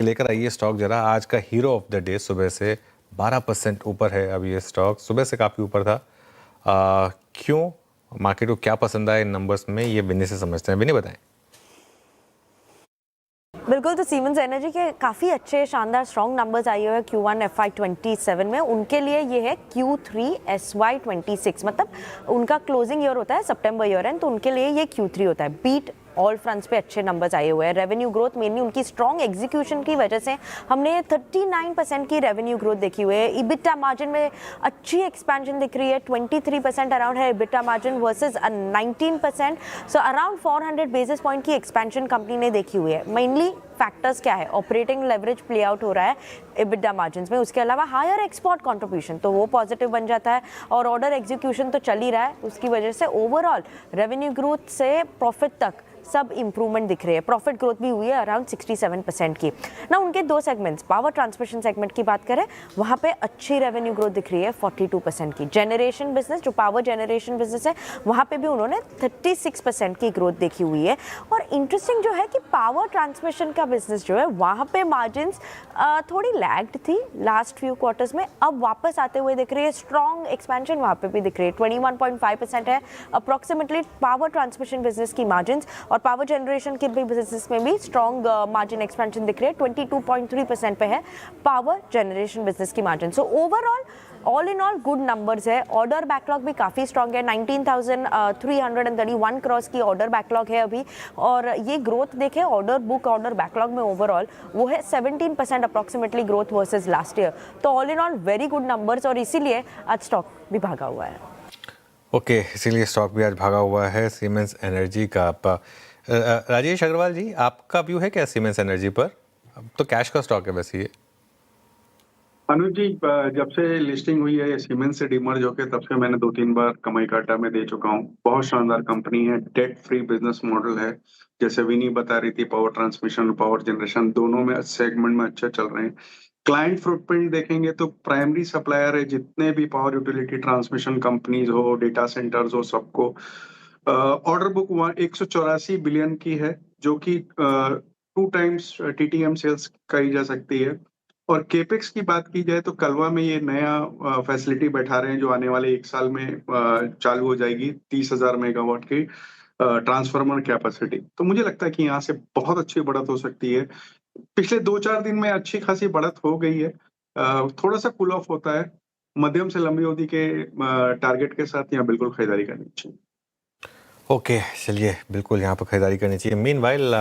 लेकर आइए स्टॉक जरा। आज का हीरो ऑफ द डे सुबह से 12% ऊपर है। अब ये स्टॉक सुबह से काफ़ी ऊपर था। क्यों, मार्केट को क्या पसंद आया इन नंबर्स में, ये विनय से समझते हैं। विनय बताएं। बिल्कुल, तो सीमेंस एनर्जी के काफ़ी अच्छे शानदार स्ट्रॉन्ग नंबर्स आए हुए हैं Q1 FY27 में। उनके लिए ये है Q3 SY26, मतलब उनका क्लोजिंग ईयर होता है सितंबर ईयर एंड, तो उनके लिए ये Q3 होता है। बीट ऑल फ्रंट्स पे अच्छे नंबर्स आए हुए हैं। रेवेन्यू ग्रोथ मेनली उनकी स्ट्रॉन्ग एग्जीक्यूशन की वजह से हमने 39% की रेवेन्यू ग्रोथ देखी हुई है। इबिटा मार्जिन में अच्छी एक्सपेंशन दिख रही है, 23% अराउंड है EBITDA margin versus 19%। So around 400 basis point की एक्सपेंशन कंपनी ने देखी हुई है। मेनली फैक्टर्स क्या है, ऑपरेटिंग लेवरेज प्ले आउट हो रहा है इबिटा मार्जिन्स में, उसके अलावा हायर एक्सपोर्ट कंट्रीब्यूशन, तो वो पॉजिटिव बन जाता है, और ऑर्डर एग्जीक्यूशन तो चल ही रहा है। उसकी वजह से ओवरऑल रेवेन्यू ग्रोथ से प्रॉफिट तक सब इंप्रूवमेंट दिख रही है। प्रॉफिट ग्रोथ भी हुई है अराउंड 67% की ना। उनके दो सेगमेंट्स, पावर ट्रांसमिशन सेगमेंट की बात करें, वहाँ पे अच्छी रेवेन्यू ग्रोथ दिख रही है 42% की। जनरेशन बिजनेस, जो पावर जनरेशन बिजनेस है, वहाँ पे भी उन्होंने 36% की ग्रोथ देखी हुई है। और इंटरेस्टिंग जो है कि पावर ट्रांसमिशन का बिजनेस जो है, वहाँ पे मार्जिन्स थोड़ी लैग्ड थी लास्ट फ्यू क्वार्टर्स में, अब वापस आते हुए दिख रही है। स्ट्रॉन्ग एक्सपेंशन वहाँ पे भी दिख रही है। 21.5% है अप्रॉक्सीमेटली पावर ट्रांसमिशन बिजनेस की मार्जिन्स, और पावर जनरेशन के भी बिजनेस में भी स्ट्रॉन्ग मार्जिन एक्सपेंशन दिख रही है। 22.3% पे है पावर जनरेशन बिजनेस की margin. So overall all in all good numbers है। ऑर्डर बैकलॉग भी काफ़ी स्ट्रॉन्ग है, 19,331 क्रॉस की ऑर्डर बैकलॉग है अभी। और ये ग्रोथ देखें ऑर्डर बुक, ऑर्डर बैकलॉग में ओवरऑल वो है 17% approximately growth versus last year. तो all in all very good numbers, और इसीलिए आज स्टॉक भी भागा हुआ है। ओके, इसीलिए स्टॉक भी आज भागा हुआ है सीमेंस एनर्जी का। राजेश अग्रवाल जी, आपका व्यू है क्या सीमेंस एनर्जी पर? अब तो कैश का स्टॉक है वैसे ये। अनुज जी, जब से लिस्टिंग हुई है सीमेंस से डीमर्ज होके, तब से मैंने 2-3 बार कमाई घाटा में दे चुका हूँ। बहुत शानदार कंपनी है, डेट फ्री बिजनेस मॉडल है। जैसे विनी बता रही थी, पावर ट्रांसमिशन, पावर जनरेशन दोनों में सेगमेंट में अच्छे चल रहे हैं। क्लाइंट फुटप्रिंट देखेंगे तो प्राइमरी सप्लायर है, जितने भी पावर यूटिलिटी ट्रांसमिशन कंपनीज हो, डेटा सेंटर्स हो, सबको। ऑर्डर बुक 184 बिलियन की है, जो कि 2 टाइम्स TTM सेल्स कही जा सकती है। और केपेक्स की बात की जाए तो कलवा में ये नया फैसिलिटी बैठा रहे हैं, जो आने वाले 1 साल में चालू हो जाएगी। 30,000 मेगावाट की ट्रांसफार्मर कैपेसिटी। तो मुझे लगता है कि यहाँ से बहुत अच्छी बढ़त हो सकती है। पिछले 2-4 दिन में अच्छी खासी बढ़त हो गई है। थोड़ा सा कूल ऑफ होता है। मध्यम से लंबी अवधि के टारगेट के साथ यहाँ बिल्कुल खरीदारी करनी चाहिए। ओके, चलिए बिल्कुल यहाँ पर खरीदारी करनी चाहिए। मीनवाइल